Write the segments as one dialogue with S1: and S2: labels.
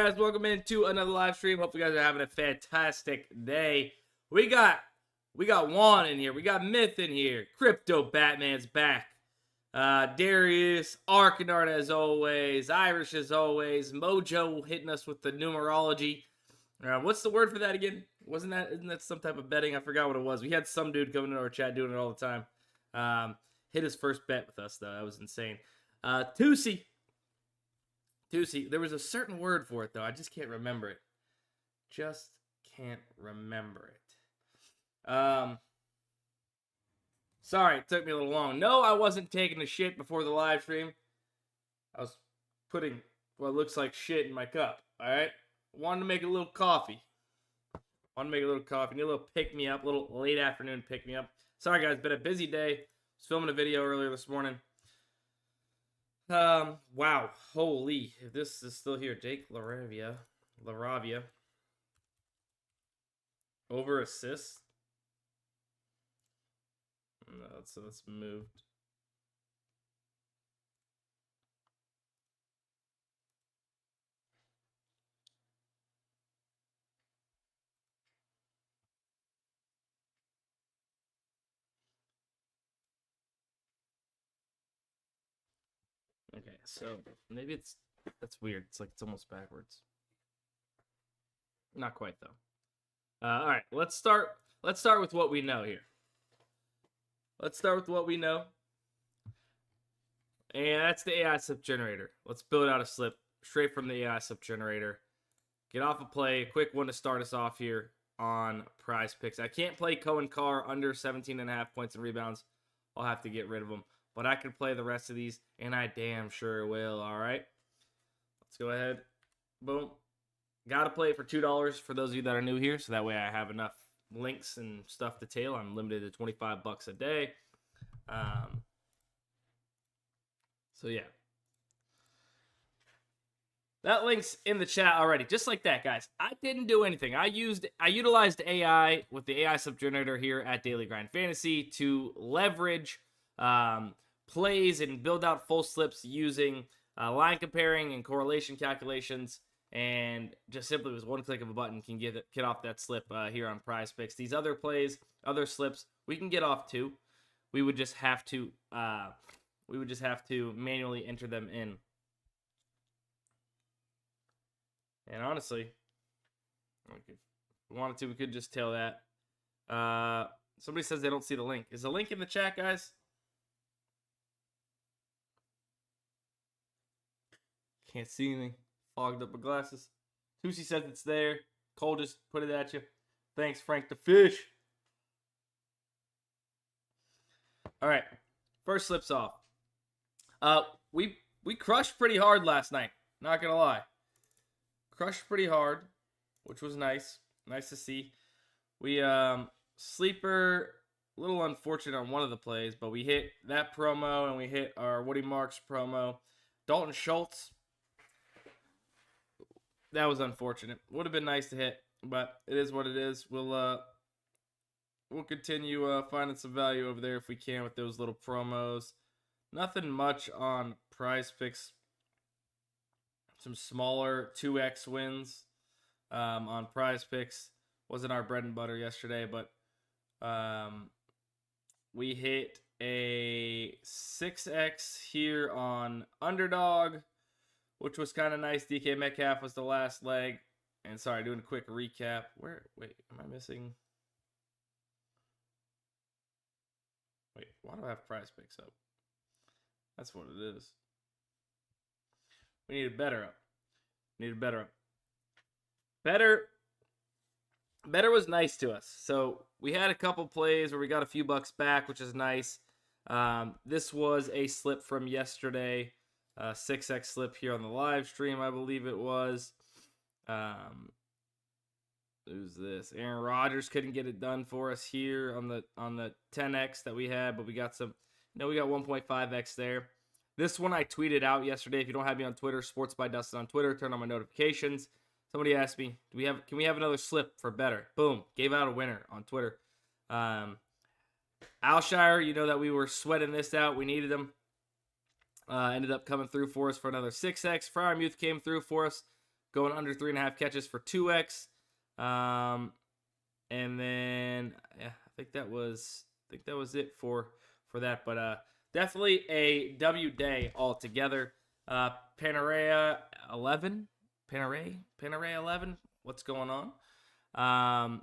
S1: guys? Welcome into another live stream. Hope you guys are having a fantastic day. We got Juan in here. We got Myth in here. Crypto Batman's back. Darius, Arcanard as always. Irish as always. Mojo hitting us with the numerology. What's the word for that again? Isn't that some type of betting? I forgot what it was. We had some dude coming into our chat doing it all the time. Hit his first bet with us though. That was insane. Tusi, there was a certain word for it, though. I just can't remember it. Sorry, it took me a little long. No, I wasn't taking a shit before the live stream. I was putting what looks like shit in my cup, all right? Wanted to make a little coffee. Need a little pick-me-up, a little late afternoon pick-me-up. Sorry, guys, been a busy day. I was filming a video earlier this morning. Wow, holy, if this is still here, Jake LaRavia, over assist. No, that's moved. Okay, so maybe that's weird. It's like it's almost backwards. Not quite though. All right, let's start with what we know here. And that's the AI slip generator. Let's build out a slip straight from the AI slip generator. Get off a play. Quick one to start us off here on PrizePicks. I can't play Cohen Carr under 17.5 points and rebounds. I'll have to get rid of him. But I can play the rest of these, and I damn sure will, all right? Let's go ahead. Boom. Got to play it for $2 for those of you that are new here, so that way I have enough links and stuff to tail. I'm limited to $25 a day. So, yeah. That link's in the chat already. Just like that, guys. I didn't do anything. I utilized AI with the AI slip generator here at Daily Grind Fantasy to leverage plays and build out full slips using line comparing and correlation calculations, and just simply with one click of a button can get off that slip here on PrizePicks. These other plays, other slips, we can get off too. We would just have to manually enter them in. And honestly, if we wanted to, we could just tell that. Somebody says they don't see the link. Is the link in the chat, guys? Can't see anything. Fogged up with glasses. Tusi says it's there. Cole just put it at you. Thanks, Frank the Fish. All right. First slips off. We crushed pretty hard last night. Not going to lie. Crushed pretty hard, which was nice. Nice to see. We, sleeper, a little unfortunate on one of the plays, but we hit that promo and we hit our Woody Marks promo. Dalton Schultz. That was unfortunate. Would have been nice to hit, but it is what it is. We'll continue finding some value over there if we can with those little promos. Nothing much on PrizePicks. Some smaller 2x wins on PrizePicks. Wasn't our bread and butter yesterday, but we hit a 6x here on Underdog, which was kind of nice. DK Metcalf was the last leg. And sorry, doing a quick recap. Wait, am I missing? Wait, why do I have PrizePicks up? That's what it is. We need a better up. Better was nice to us. So we had a couple plays where we got a few bucks back, which is nice. This was a slip from yesterday. 6x slip here on the live stream, I believe it was. Who's this? Aaron Rodgers couldn't get it done for us here on the 10x that we had, but we got some. No, we got 1.5x there. This one I tweeted out yesterday. If you don't have me on Twitter, Sports by Dustin on Twitter. Turn on my notifications. Somebody asked me, can we have another slip for better? Boom, gave out a winner on Twitter. Alshire, you know that we were sweating this out. We needed him. Ended up coming through for us for another 6x. Friar Muth came through for us. going under 3.5 catches for 2x. And then yeah, I think that was it for that. But definitely a W day altogether. Panarea 11. Panarea 11. What's going on?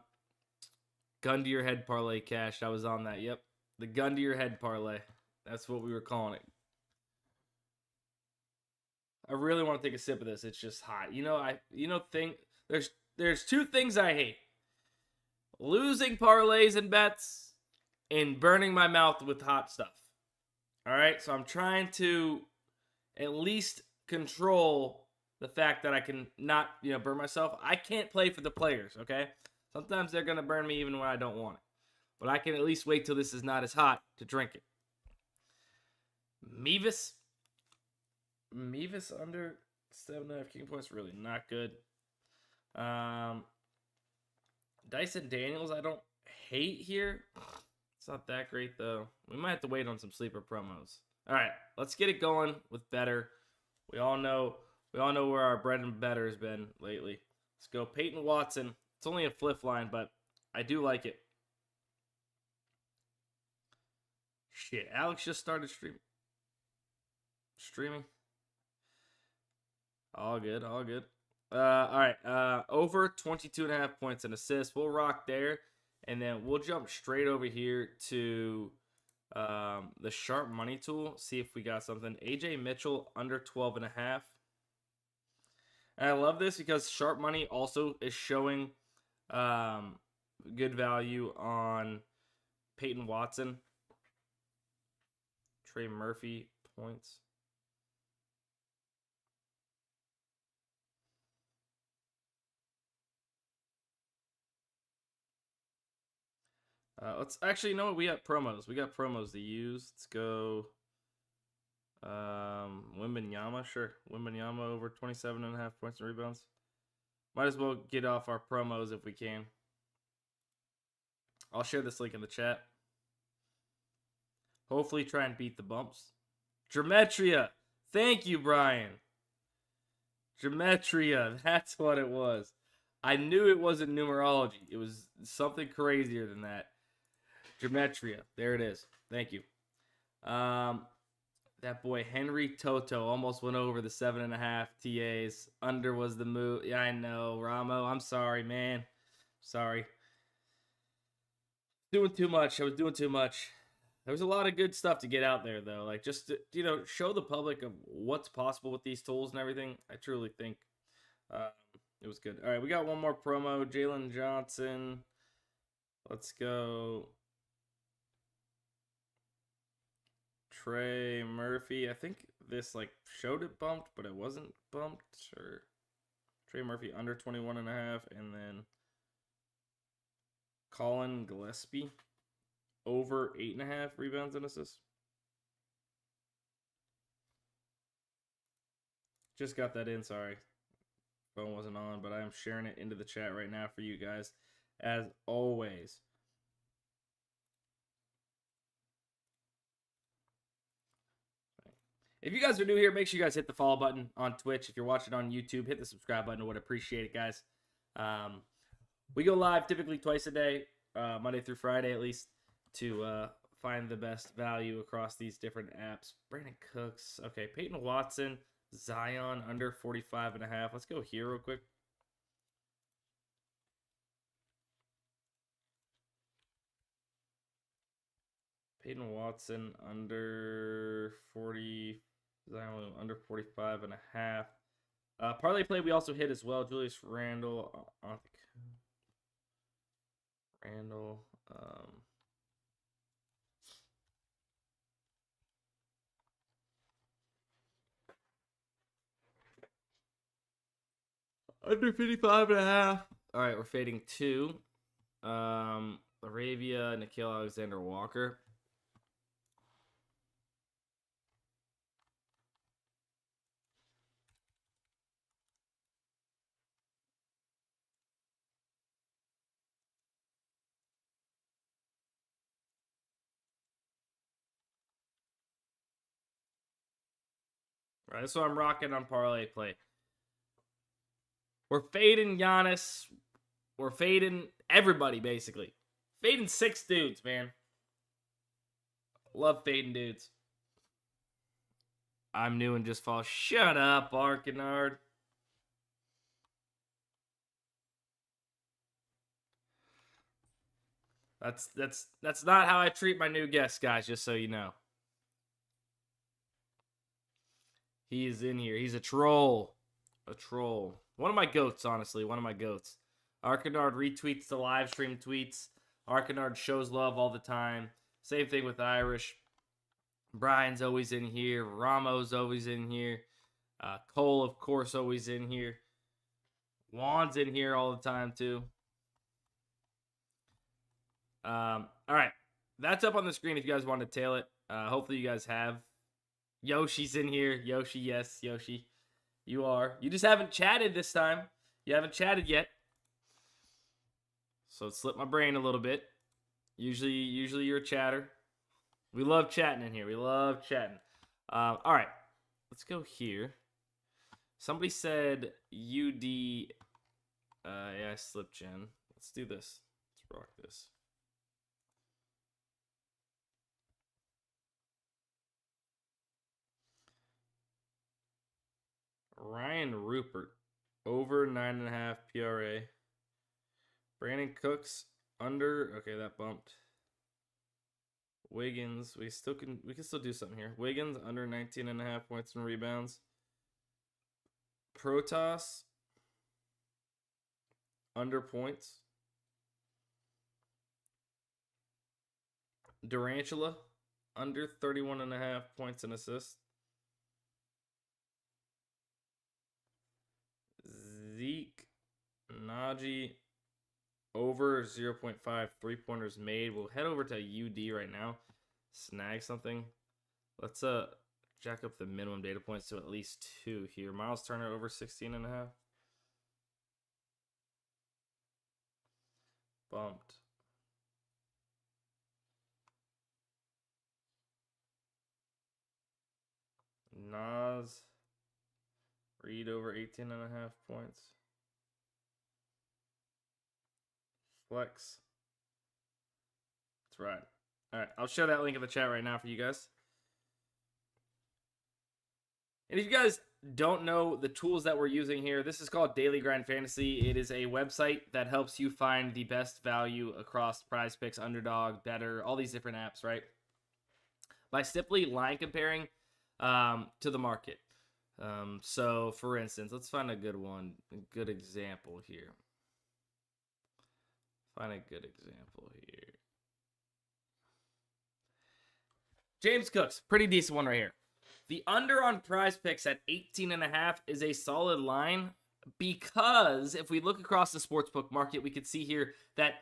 S1: Gun to your head parlay cash. I was on that. Yep. The gun to your head parlay. That's what we were calling it. I really want to take a sip of this. It's just hot. There's two things I hate. Losing parlays and bets and burning my mouth with hot stuff. All right? So I'm trying to at least control the fact that I can not, burn myself. I can't play for the players, okay? Sometimes they're going to burn me even when I don't want it. But I can at least wait till this is not as hot to drink it. Mevis under 7.5 kicking points, really not good. Dyson Daniels, I don't hate here. It's not that great, though. We might have to wait on some sleeper promos. All right, let's get it going with better. We all know where our bread and butter has been lately. Let's go Peyton Watson. It's only a Fliff line, but I do like it. Shit, Alex just started streaming. All good. All right. Over 22.5 points and assists. We'll rock there. And then we'll jump straight over here to the sharp money tool. See if we got something. AJ Mitchell under 12.5. And I love this because sharp money also is showing good value on Peyton Watson. Trey Murphy points. Let's actually, you know what? We got promos. We got promos to use. Let's go. Wembanyama, sure. Wembanyama over 27.5 points and rebounds. Might as well get off our promos if we can. I'll share this link in the chat. Hopefully try and beat the bumps. Geometria. Thank you, Brian. Geometria. That's what it was. I knew it wasn't numerology. It was something crazier than that. Geometria. There it is. Thank you. That boy Henry Toto almost went over the 7.5 TAs. Under was the move. Yeah, I know. Ramo, I'm sorry, man. Sorry. I was doing too much. There was a lot of good stuff to get out there, though. Like, just to, show the public of what's possible with these tools and everything. I truly think it was good. All right, we got one more promo. Jalen Johnson. Let's go. Trey Murphy. I think this showed it bumped, but it wasn't bumped. Sure. Trey Murphy under 21.5, and then Colin Gillespie over 8.5 rebounds and assists. Just got that in. Sorry, phone wasn't on, but I am sharing it into the chat right now for you guys, as always. If you guys are new here, make sure you guys hit the follow button on Twitch. If you're watching on YouTube, hit the subscribe button. I would appreciate it, guys. We go live typically twice a day, Monday through Friday at least, to find the best value across these different apps. Brandon Cooks. Okay, Peyton Watson, Zion under 45.5. Let's go here real quick. Peyton Watson under 40. Zion under 45.5. ParlayPlay we also hit as well. Julius Randle. Under 55.5. All right, we're fading 2. Arabia, Nikhil Alexander-Walker. All right, so I'm rocking on ParlayPlay. We're fading Giannis. We're fading everybody, basically. Fading 6 dudes, man. Love fading dudes. I'm new and just fall. Shut up, Arcanard. That's not how I treat my new guests, guys, just so you know. He is in here. He's a troll. A troll. One of my goats, honestly. One of my goats. Arcanard retweets the live stream tweets. Arcanard shows love all the time. Same thing with Irish. Brian's always in here. Ramo's always in here. Cole, of course, always in here. Juan's in here all the time, too. All right. That's up on the screen if you guys want to tail it. Hopefully you guys have. Yoshi's in here. Yoshi, yes, Yoshi. You are. You just haven't chatted this time. You haven't chatted yet. So it slipped my brain a little bit. Usually you're a chatter. We love chatting in here. We love chatting. All right. Let's go here. Somebody said UD. Yeah, I slipped, Jen. Let's do this. Let's rock this. Ryan Rupert, over 9.5 PRA. Brandon Cooks, under. Okay, that bumped. Wiggins, we can still do something here. Wiggins, under 19.5 points and rebounds. Protas, under points. Durantula, under 31.5 points and assists. Zeke, Najee, over 0.5 3-pointers made. We'll head over to UD right now. Snag something. Let's jack up the minimum data points to at least 2 here. Miles Turner over 16.5. Bumped. Nas. Reed over 18.5 points. Flex. That's right. All right, I'll show that link in the chat right now for you guys. And if you guys don't know the tools that we're using here, this is called Daily Grind Fantasy. It is a website that helps you find the best value across PrizePicks, Underdog, Better, all these different apps, right? By simply line comparing to the market. So, for instance, let's find a good one, a good example here. Find a good example here. James Cooks, pretty decent one right here. The under on PrizePicks at 18.5 is a solid line because if we look across the sportsbook market, we could see here that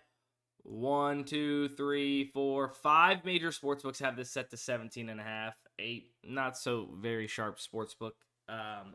S1: 1, 2, 3, 4, 5 major sportsbooks have this set to 17.5. 8, not so very sharp sportsbook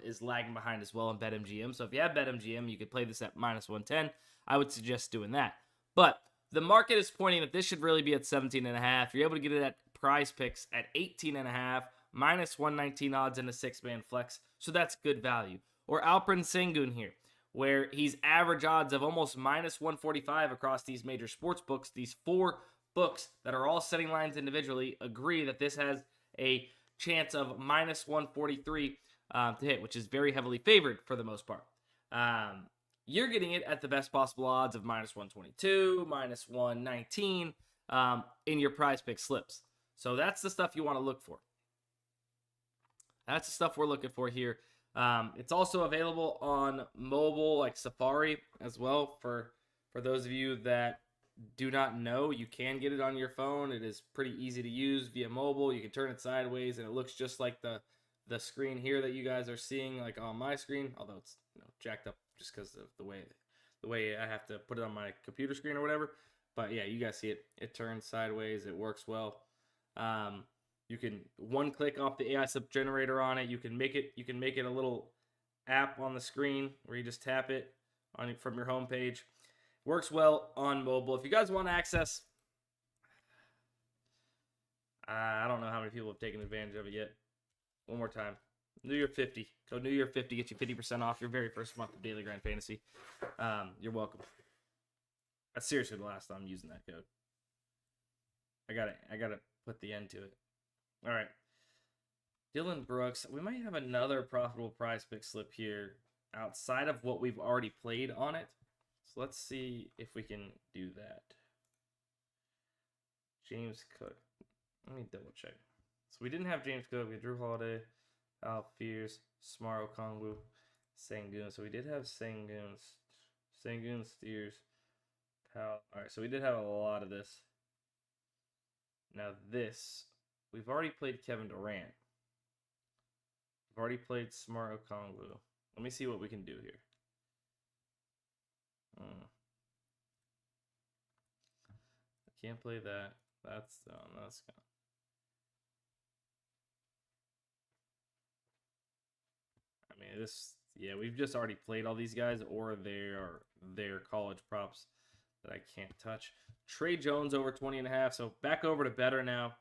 S1: is lagging behind as well in BetMGM. So if you have BetMGM, you could play this at -110. I would suggest doing that. But the market is pointing that this should really be at 17.5. You're able to get it at PrizePicks at 18.5, -119 odds in a 6-man flex. So that's good value. Or Alperen Sengun here, where he's average odds of almost -145 across these major sports books. These 4 books that are all setting lines individually agree that this has a chance of -143 to hit, which is very heavily favored for the most part. You're getting it at the best possible odds of -122, -119 in your PrizePicks slips. So that's the stuff you want to look for. That's the stuff we're looking for here. It's also available on mobile, like Safari as well. For those of you that do not know, you can get it on your phone. It is pretty easy to use via mobile. You can turn it sideways, and it looks just like the screen here that you guys are seeing, like on my screen. Although it's jacked up just because of the way I have to put it on my computer screen or whatever. But yeah, you guys see it. It turns sideways. It works well. You can one click off the AI sub generator on it. You can make it a little app on the screen where you just tap it from your home page. Works well on mobile. If you guys want access, I don't know how many people have taken advantage of it yet. One more time. New Year 50. Go New Year 50. Get you 50% off your very first month of Daily Grind Fantasy. You're welcome. That's seriously the last time I'm using that code. I gotta put the end to it. All right. Dylan Brooks. We might have another profitable prize pick slip here outside of what we've already played on it. So let's see if we can do that. James Cook. Let me double check. So we didn't have James Cook. We had Drew Holiday, Al Fears, Smaro Kongwu, Sangoon. So we did have Sangoon, Steers, Powell. All right, so we did have a lot of this. Now this, we've already played Kevin Durant. We've already played Smaro Kongwu. Let me see what we can do here. I can't play that. That's gone. That's gone. I mean, this, yeah, we've just already played all these guys, or they're college props that I can't touch. Trey Jones over 20.5, so back over to better now.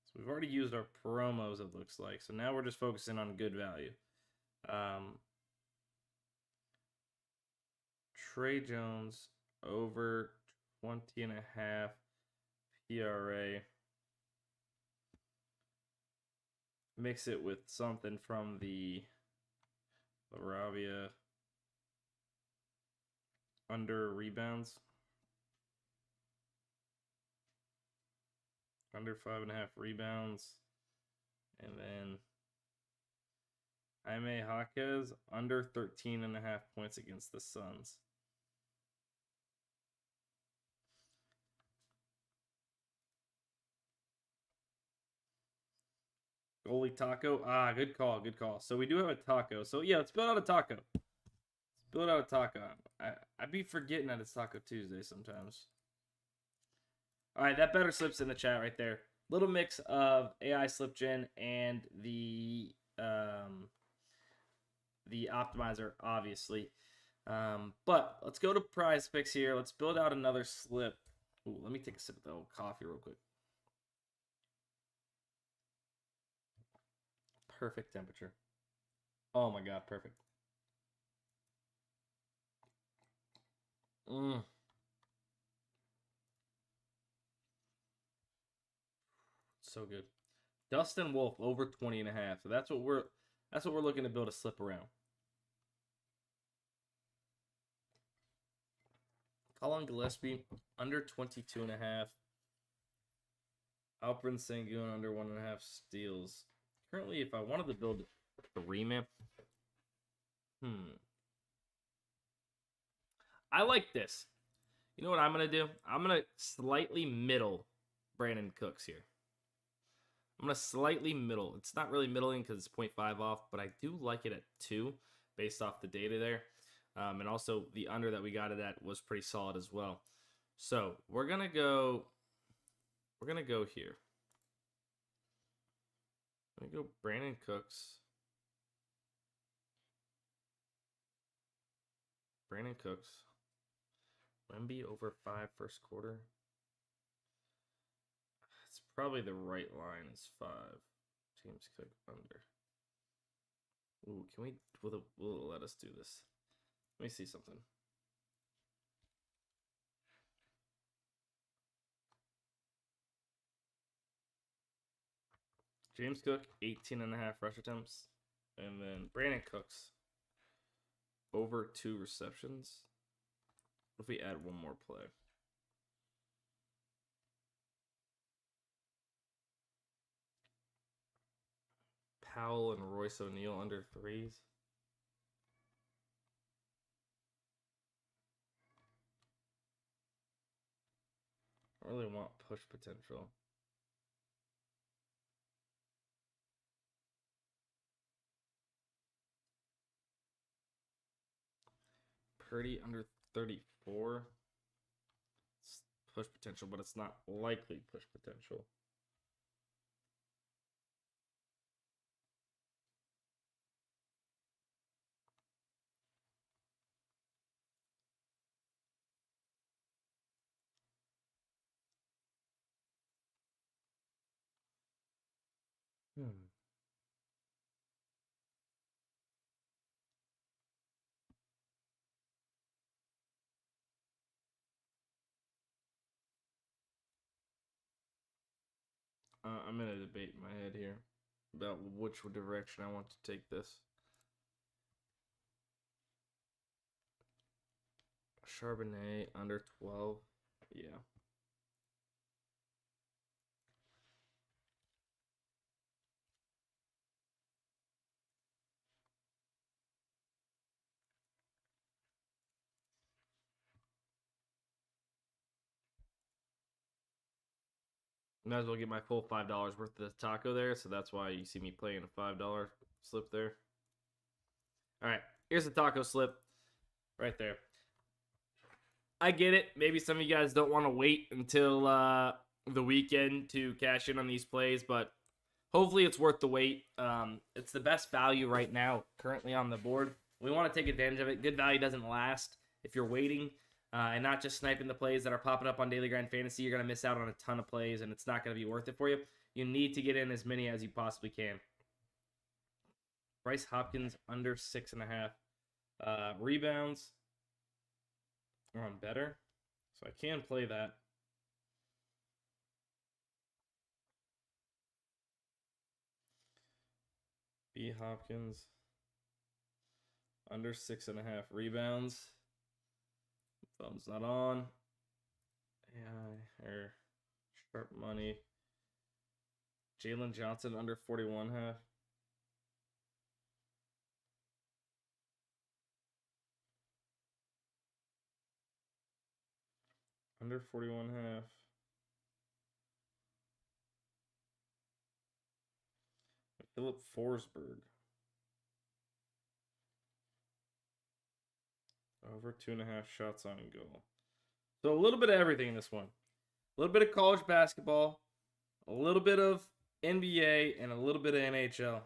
S1: So we've already used our promos, it looks like. So now we're just focusing on good value. Trey Jones over 20.5 PRA. Mix it with something from the Laravia under rebounds. Under 5.5 rebounds. And then Jaime Jaquez under 13.5 points against the Suns. Goalie Taco. Ah, good call. Good call. So we do have a Taco. So yeah, let's build out a Taco. Let's build out a Taco. I be forgetting that it's Taco Tuesday sometimes. All right, that better slips in the chat right there. Little mix of AI slip gen and the optimizer, obviously. But let's go to PrizePicks here. Let's build out another slip. Ooh, let me take a sip of the old coffee real quick. Perfect temperature. Oh my god, perfect. So good. Dustin Wolf over 20.5. So that's what we're looking to build a slip around. Colin Gillespie under 22.5. Alperen Sengun under 1.5 steals. Currently, if I wanted to build a remap, I like this. You know what I'm gonna do? I'm gonna slightly middle Brandon Cooks here. I'm gonna slightly middle. It's not really middling because it's 0.5 off, but I do like it at 2 based off the data there. And also the under that we got it at was pretty solid as well. So we're gonna go here. I'm gonna go Brandon Cooks. Wemby over 5 first quarter. It's probably the right line is 5. James Cook under. Ooh, can we? Will it let us do this? Let me see something. James Cook 18.5 rush attempts, and then Brandon Cooks over 2 receptions. What if we add one more play? Powell and Royce O'Neal under 3s. I really want push potential. Purdy under 34. It's push potential, but it's not likely push potential. I'm in a debate in my head here about which direction I want to take this. Charbonnet under 12. Yeah. Might as well get my full $5 worth of the taco there, so that's why you see me playing a $5 slip there. All right, here's the taco slip right there. I get it. Maybe some of you guys don't want to wait until the weekend to cash in on these plays, but hopefully it's worth the wait. It's the best value right now currently on the board. We want to take advantage of it. Good value doesn't last. If you're waiting and not just sniping the plays that are popping up on Daily Grind Fantasy, you're going to miss out on a ton of plays, and it's not going to be worth it for you. You need to get in as many as you possibly can. Bryce Hopkins under 6.5. Rebounds are on better, so I can play that. B. Hopkins under 6.5 rebounds. Thumbs not on. Yeah, or sharp money. Jalen Johnson under 41.5. Under 41.5. Philip Forsberg. Over 2.5 shots on goal. So a little bit of everything in this one. A little bit of college basketball, a little bit of NBA, and a little bit of NHL.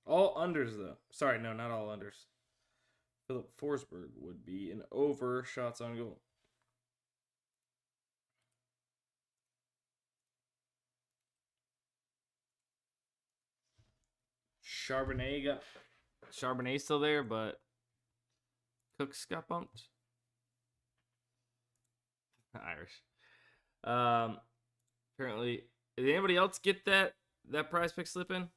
S1: All unders, though. Sorry, no, not all unders. Philip Forsberg would be an over shots on goal. Charbonnet still there, but Cooks got bumped. Irish. Apparently, did anybody else get that PrizePick slip in?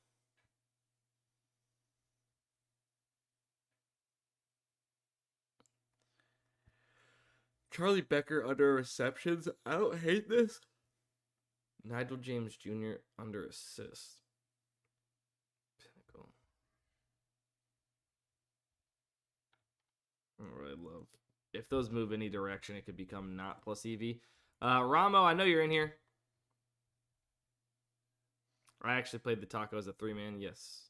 S1: Charlie Becker under receptions. I don't hate this. Nigel James Jr. under assists. Pinnacle. I don't really love. If those move any direction, it could become not plus EV. Ramo, I know you're in here. I actually played the taco as a 3-man. Yes.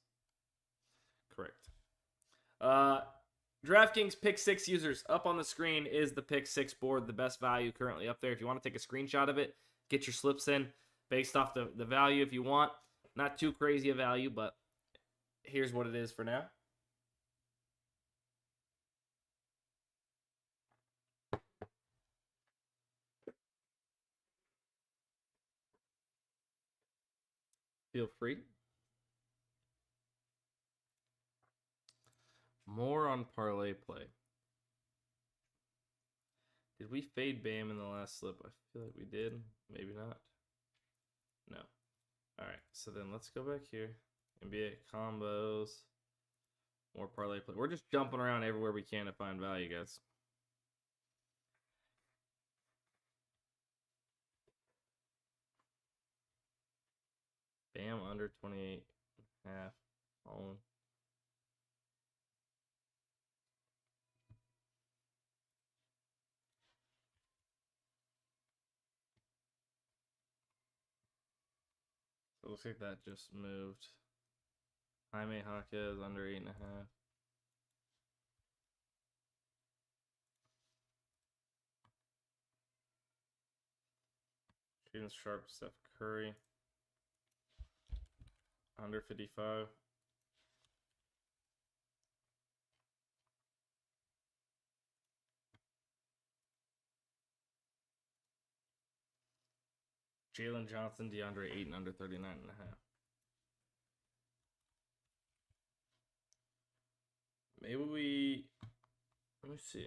S1: Correct. DraftKings Pick 6 users. Up on the screen is the Pick 6 board, the best value currently up there. If you want to take a screenshot of it, get your slips in based off the value if you want. Not too crazy a value, but here's what it is for now. Feel free. More on ParlayPlay. Did we fade Bam in the last slip? I feel like we did. Maybe not. No. All right. So then let's go back here. NBA combos. More ParlayPlay. We're just jumping around everywhere we can to find value, guys. Bam under 28.5. All. So it looks like that just moved. Jaime Jaquez under 8.5. Shaden Sharp, Steph Curry under 55. Jalen Johnson, DeAndre Ayton under 39.5. Maybe we... Let me see.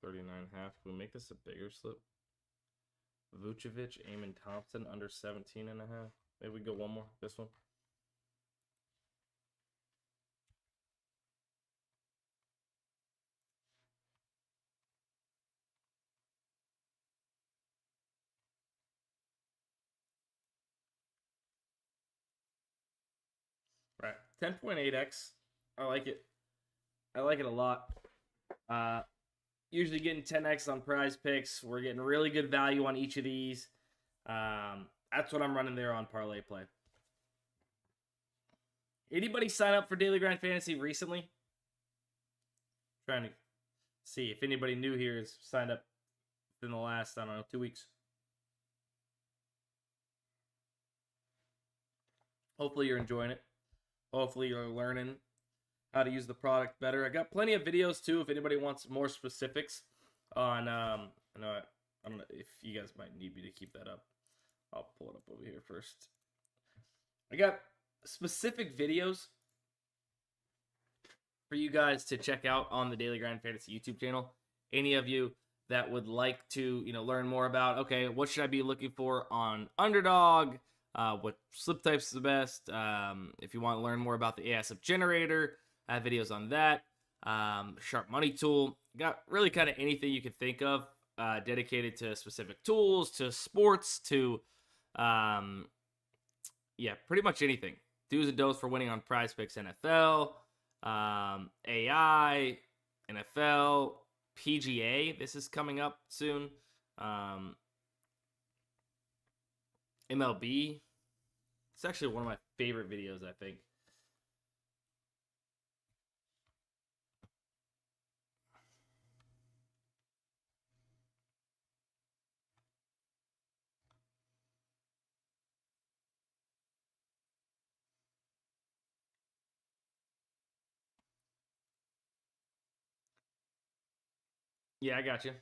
S1: $39.5. Can we make this a bigger slip? Vucevic, Eamon Thompson, under 17.5. Maybe we go one more. This one. Right. 10.8x. I like it. I like it a lot. Usually getting 10x on PrizePicks. We're getting really good value on each of these. That's what I'm running there on ParlayPlay. Anybody sign up for Daily Grind Fantasy recently? Trying to see if anybody new here has signed up in the last, I don't know, 2 weeks. Hopefully you're enjoying it. Hopefully you're learning how to use the product better. I got plenty of videos too if anybody wants more specifics on I don't know if you guys might need me to keep that up. I'll pull it up over here first. I got specific videos for you guys to check out on the Daily Grind Fantasy YouTube channel. Any of you that would like to, learn more about, okay, what should I be looking for on Underdog? What slip types is the best? If you want to learn more about the ASF generator, I have videos on that. Sharp Money Tool. Got really kind of anything you could think of dedicated to specific tools, to sports, to, pretty much anything. Do's and don'ts for winning on PrizePicks NFL, AI, NFL, PGA. This is coming up soon. MLB. It's actually one of my favorite videos, I think. Yeah, I got you.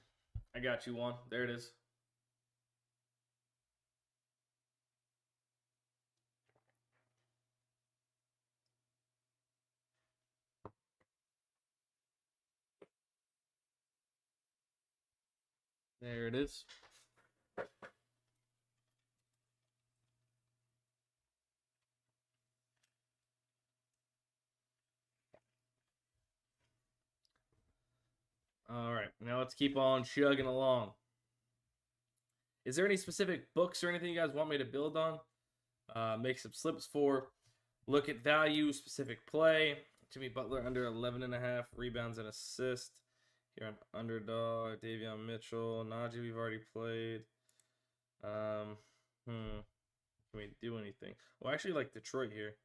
S1: I got you one. There it is. There it is. All right, now let's keep on chugging along. Is there any specific books or anything you guys want me to build on? Make some slips for. Look at value, specific play. Jimmy Butler under 11.5 rebounds and assists. Here on Underdog, Davion Mitchell, Najee we've already played. Can we do anything? Well, I actually like Detroit here.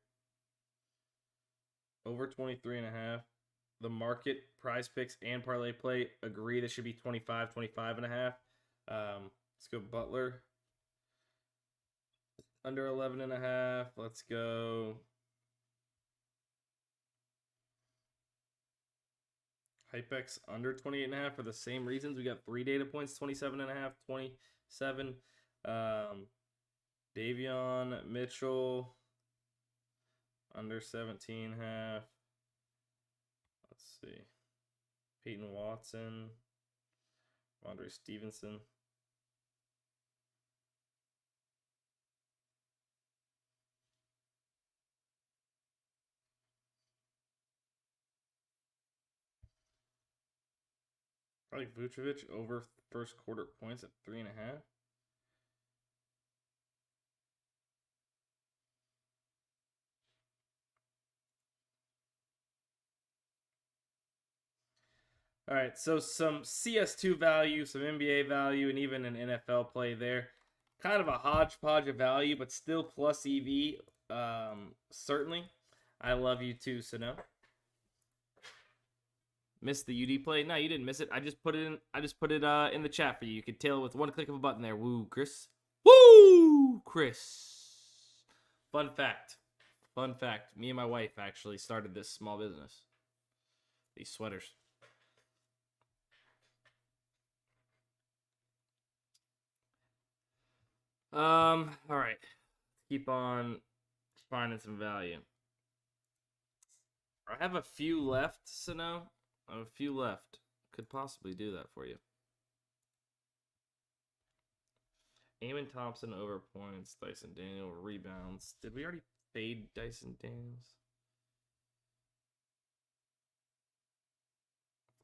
S1: Over 23.5. The market, PrizePicks, and ParlayPlay agree this should be 25, 25.5. Let's go Butler. Under 11.5. Let's go HypeX under 28.5 for the same reasons. We got 3 data points, 27.5, 27. Davion Mitchell under 17.5. Let's see. Peyton Watson. Andre Stevenson. Probably Vucevic over first quarter points at 3.5. All right, so some CS2 value, some NBA value, and even an NFL play there. Kind of a hodgepodge of value, but still plus EV, certainly. I love you too, so no. Missed the UD play? No, you didn't miss it. I just put it in. I just put it in the chat for you. You could tail with one click of a button there. Woo, Chris. Woo, Chris. Fun fact. Fun fact. Me and my wife actually started this small business. These sweaters. All right. keep on finding some value. I have a few left, Sano. I have a few left. Could possibly do that for you. Eamon Thompson over points. Dyson Daniel rebounds. Did we already fade Dyson Daniels?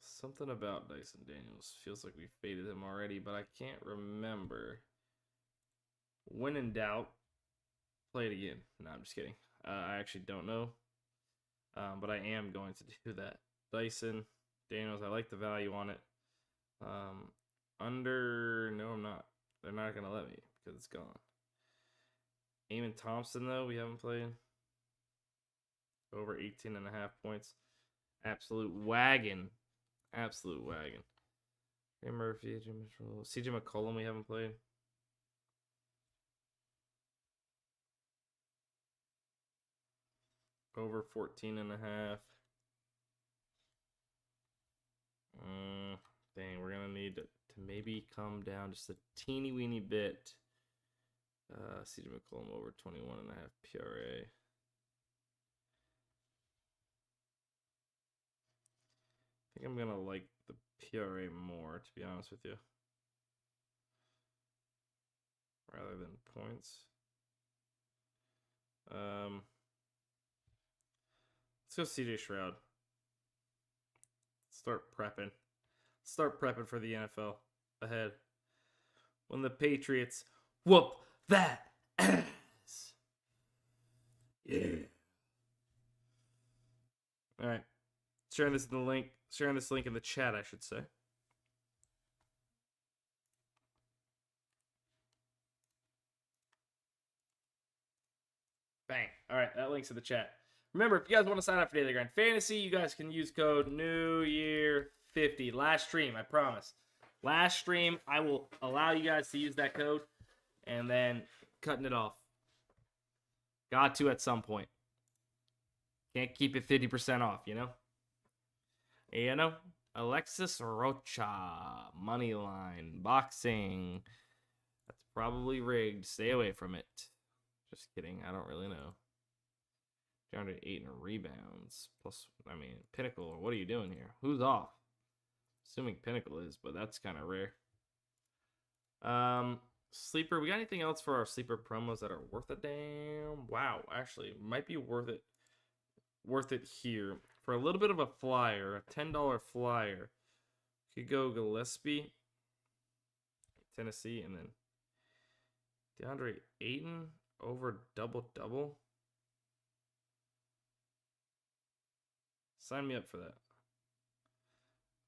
S1: Something about Dyson Daniels. Feels like we faded him already, but I can't remember. When in doubt, play it again. No, I'm just kidding. I actually don't know. But I am going to do that. Dyson Daniels, I like the value on it. No, I'm not. They're not going to let me because it's gone. Eamon Thompson, though, we haven't played. Over 18.5 points. Absolute wagon. Absolute wagon. Ray Murphy, CJ McCollum, we haven't played. Over 14.5. Dang, we're gonna need to maybe come down just a teeny weeny bit. CJ McCollum over 21.5 PRA. I think I'm gonna like the PRA more, to be honest with you, rather than points. Let's go CJ Stroud. Start prepping. Start prepping for the NFL ahead. When the Patriots whoop that ass. Yeah. All right. Sharing this link in the chat, I should say. Bang. All right, that link's in the chat. Remember, if you guys want to sign up for Daily Grind Fantasy, you guys can use code NEWYEAR50. Last stream, I promise. Last stream, I will allow you guys to use that code, and then cutting it off. Got to at some point. Can't keep it 50% off, you know? You know? Alexis Rocha, Moneyline, Boxing. That's probably rigged. Stay away from it. Just kidding. I don't really know. 308 in rebounds. Plus, I mean, Pinnacle. What are you doing here? Who's off? Assuming Pinnacle is, but that's kind of rare. Sleeper. We got anything else for our sleeper promos that are worth a damn? Wow, actually, might be worth it. Worth it here for a little bit of a flyer, a $10 flyer. Could go Gillespie, Tennessee, and then DeAndre Ayton over double. Sign me up for that.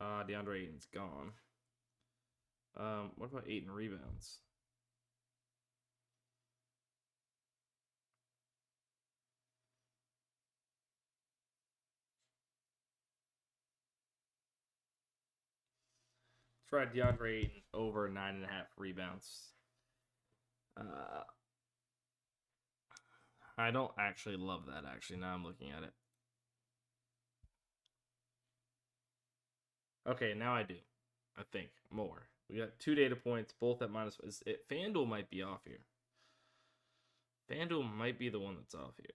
S1: DeAndre Ayton's gone. What about Ayton rebounds? Try DeAndre Ayton over 9.5 rebounds. I don't actually love that, actually. Now I'm looking at it. Okay, now I do. I think. More. We got 2 data points, both at minus. FanDuel might be off here. FanDuel might be the one that's off here.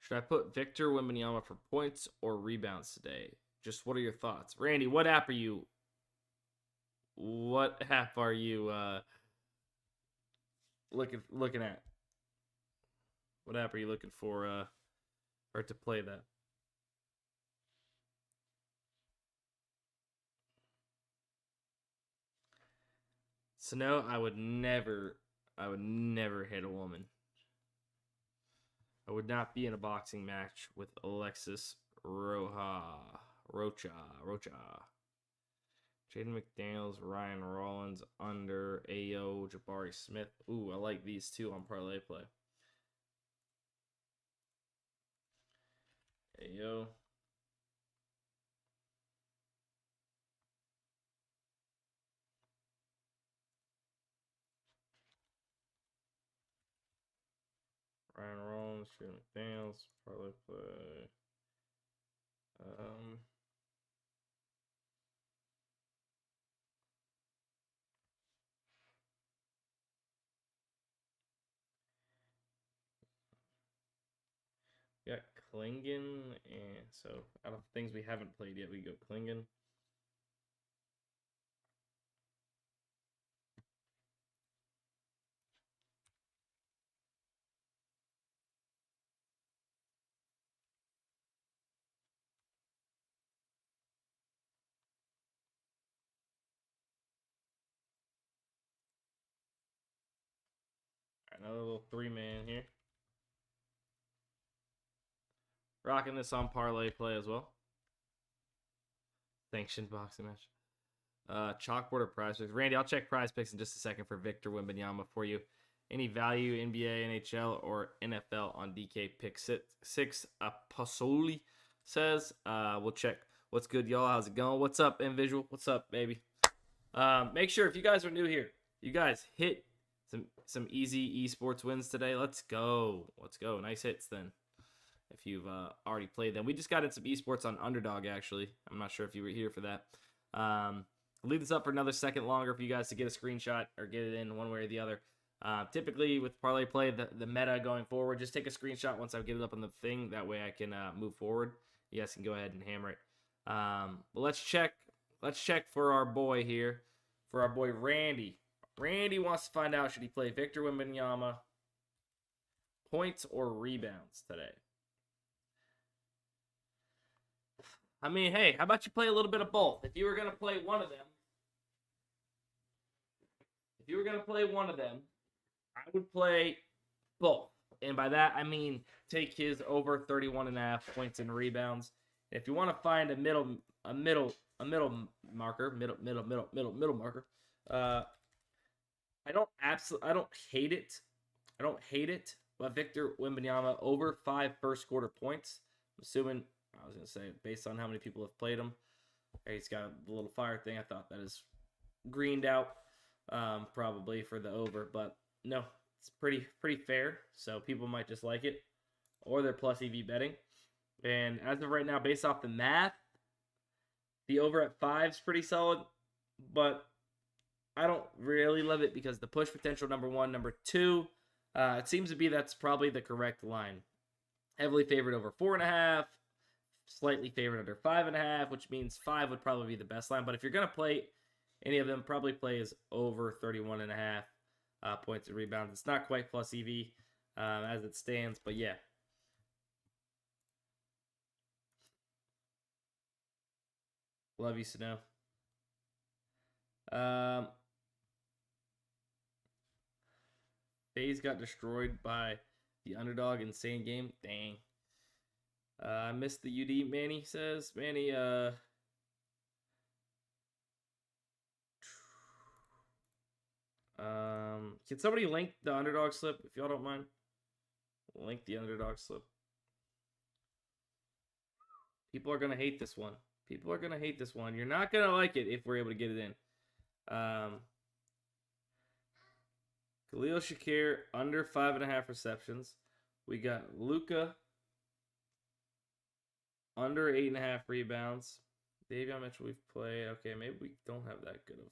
S1: Should I put Victor Wembanyama for points or rebounds today? Just what are your thoughts? Randy, what app are you looking at? What app are you looking for or to play that? So no, I would never hit a woman. I would not be in a boxing match with Alexis Rocha. Jaden McDaniels, Ryan Rollins, under AO, Jabari Smith. Ooh, I like these two on ParlayPlay. AO. Ryan Rollins, Jaden McDaniels, ParlayPlay. Klingon, and so out of things we haven't played yet, we go Klingon. Another little 3-man here. Rocking this on ParlayPlay as well. Sanctioned boxing match. Chalkboard or PrizePicks. Randy, I'll check PrizePicks in just a second for Victor Wembanyama for you. Any value NBA, NHL, or NFL on DK pick 6? Pasoli says. We'll check. What's good, y'all? How's it going? What's up, Invisual? What's up, baby? Make sure if you guys are new here, you guys hit some easy esports wins today. Let's go. Let's go. Nice hits then. If you've already played them. We just got in some esports on Underdog, actually. I'm not sure if you were here for that. I'll leave this up for another second longer for you guys to get a screenshot or get it in one way or the other. Typically, with ParlayPlay, the meta going forward, just take a screenshot once I get it up on the thing. That way I can move forward. You guys can go ahead and hammer it. But let's check. Let's check for our boy here. For our boy Randy. Randy wants to find out, should he play Victor Wembanyama points or rebounds today? I mean, hey, how about you play a little bit of both? If you were going to play one of them, I would play both. And by that, I mean take his over 31.5 points and rebounds. If you want to find a middle marker, I don't hate it. But Victor Wembanyama over 5 first quarter points. I'm assuming, I was going to say, based on how many people have played him. He's got the little fire thing. I thought that is greened out probably for the over. But no, it's pretty fair. So people might just like it. Or they're plus EV betting. And as of right now, based off the math, the over at 5 is pretty solid. But I don't really love it because the push potential, number 1. Number 2, it seems to be that's probably the correct line. Heavily favored over 4.5. Slightly favored under 5.5, which means 5 would probably be the best line. But if you're going to play any of them, probably play is over 31.5 points and rebounds. It's not quite plus EV as it stands, but yeah. Love you, Sano. FaZe got destroyed by the Underdog insane game. Dang. I missed the UD, Manny says. Manny, can somebody link the Underdog slip, if y'all don't mind? Link the Underdog slip. People are going to hate this one. You're not going to like it if we're able to get it in. Khalil Shakir, under 5.5 receptions. We got Luka, under 8.5 rebounds. Davion Mitchell, we've played. Okay, maybe we don't have that good of.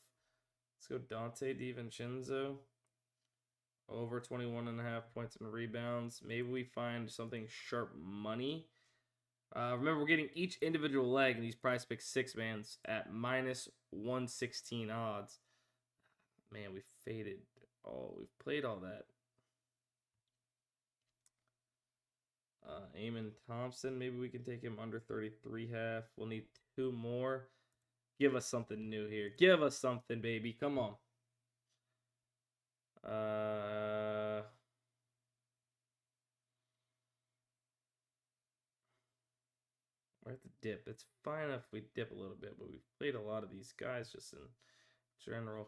S1: Let's go Dante DiVincenzo. Over 21.5 points and rebounds. Maybe we find something sharp money. Remember, we're getting each individual leg in these PrizePicks 6-mans at minus 116 odds. Man, we faded. Oh, we've played all that. Eamon Thompson, maybe we can take him under 33.5. We'll need 2 more. Give us something new here. Give us something, baby. Come on. We're at the dip. It's fine if we dip a little bit, but we've played a lot of these guys just in general.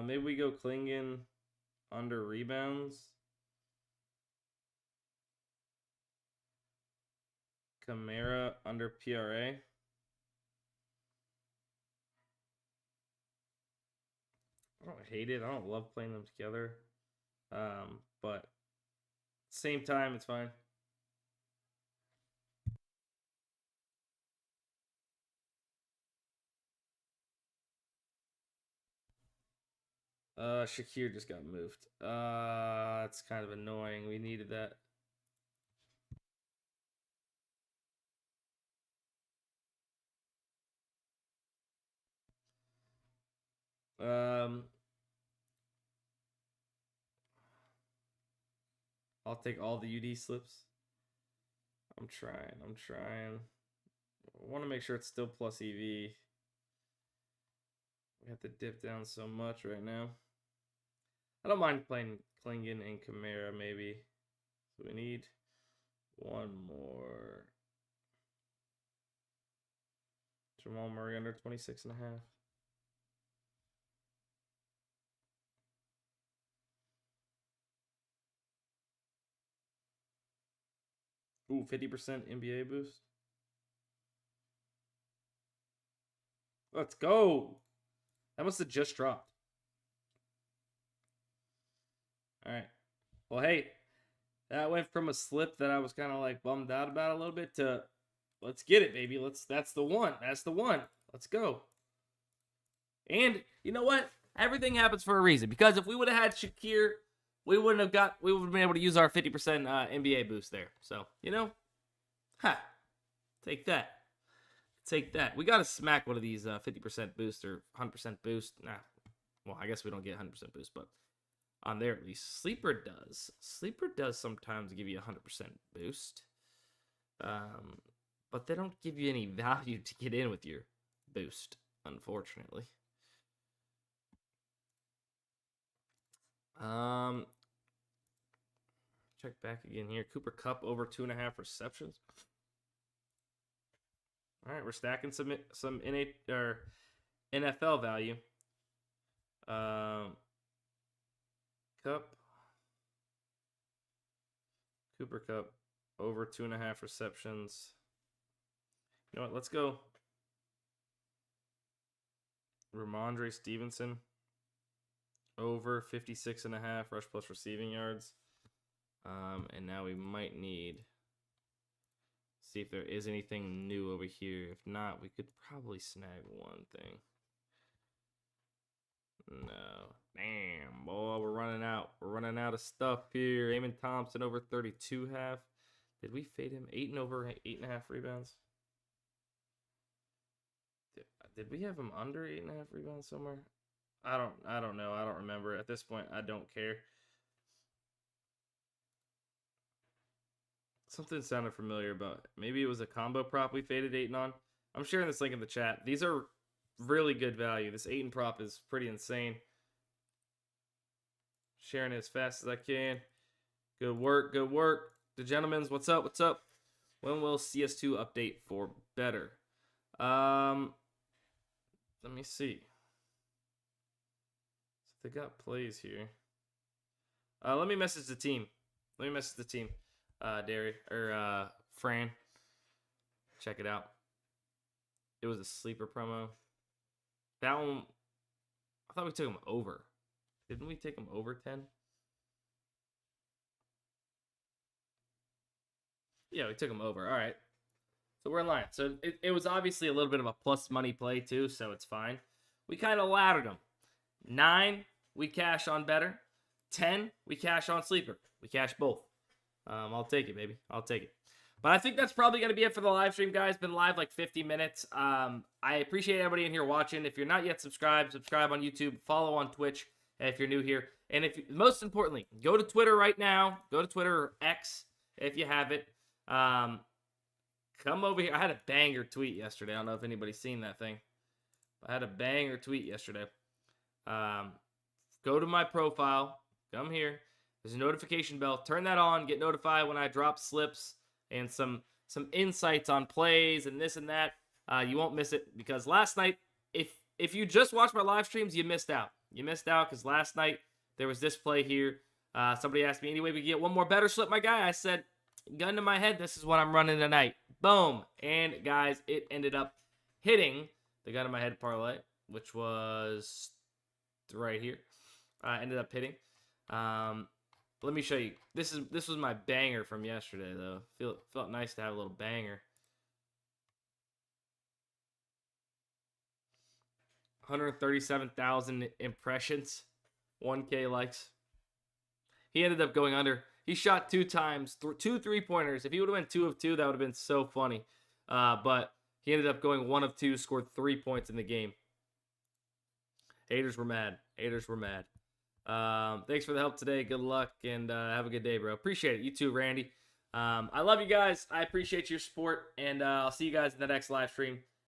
S1: Maybe we go Klingon under rebounds. Kamara under PRA. I don't hate it. I don't love playing them together. But same time, it's fine. Shakir just got moved. It's kind of annoying. We needed that. I'll take all the UD slips. I'm trying. I want to make sure it's still plus EV. We have to dip down so much right now. I don't mind playing Klingon and Chimera, maybe. So we need one more. Jamal Murray under 26.5. Ooh, 50% NBA boost. Let's go. That must have just dropped. All right. Well, hey, that went from a slip that I was kind of like bummed out about a little bit to let's get it, baby. That's the one. That's the one. Let's go. And you know what? Everything happens for a reason. Because if we would have had Shakir, we would have been able to use our 50% NBA boost there. So, take that. Take that. We got to smack one of these 50% boost or 100% boost. Nah. Well, I guess we don't get 100% boost, but on there at least. Sleeper does. Sleeper does sometimes give you 100% boost. But they don't give you any value to get in with your boost, unfortunately. Check back again here. Cooper Kupp over 2.5 receptions. All right, we're stacking some NFL value. Kupp. Cooper Kupp over 2.5 receptions. You know what? Let's go. Ramondre Stevenson over 56.5 rush plus receiving yards. And now we might need see if there is anything new over here. If not, we could probably snag one thing. No. Damn, boy, we're running out. We're running out of stuff here. Eamon Thompson over 32.5. Did we fade him? 8 and over 8.5 rebounds. Did we have him under 8.5 rebounds somewhere? I don't know. I don't remember. At this point, I don't care. Something sounded familiar about maybe it was a combo prop we faded 8 on. I'm sharing this link in the chat. These are really good value. This 8 and prop is pretty insane. Sharing it as fast as I can. Good work, good work. The gentlemen's, what's up? What's up? When will CS2 update for better? Let me see. So they got plays here. Let me message the team. Derry or Fran. Check it out. It was a sleeper promo. That one, I thought we took him over. Didn't we take him over 10? Yeah, we took him over. All right. So we're in line. So it was obviously a little bit of a plus money play too, so it's fine. We kind of laddered him. 9, we cash on better. 10, we cash on sleeper. We cash both. I'll take it, baby. I'll take it. But I think that's probably going to be it for the live stream, guys. Been live like 50 minutes. I appreciate everybody in here watching. If you're not yet subscribed, subscribe on YouTube. Follow on Twitch if you're new here. And if most importantly, go to Twitter right now. Go to Twitter or X if you have it. Come over here. I had a banger tweet yesterday. I don't know if anybody's seen that thing. I had a banger tweet yesterday. Go to my profile. Come here. There's a notification bell. Turn that on. Get notified when I drop slips and some insights on plays and this and that. You won't miss it because last night, if you just watched my live streams, you missed out. You missed out because last night there was this play here. Somebody asked me, anyway, we can get one more better slip, my guy. I said, gun to my head, this is what I'm running tonight. Boom. And, guys, it ended up hitting the gun to my head parlay, which was right here. Ended up hitting. Let me show you. This was my banger from yesterday, though. Felt nice to have a little banger. 137,000 impressions. 1K likes. He ended up going under. He shot 2 times, 2 3-pointers. If he would have been 2 of 2, that would have been so funny. But he ended up going 1 of 2, scored 3 points in the game. Haters were mad. Haters were mad. Thanks for the help today. Good luck, and have a good day, bro. Appreciate it. You too, Randy. I love you guys. I appreciate your support, and I'll see you guys in the next live stream.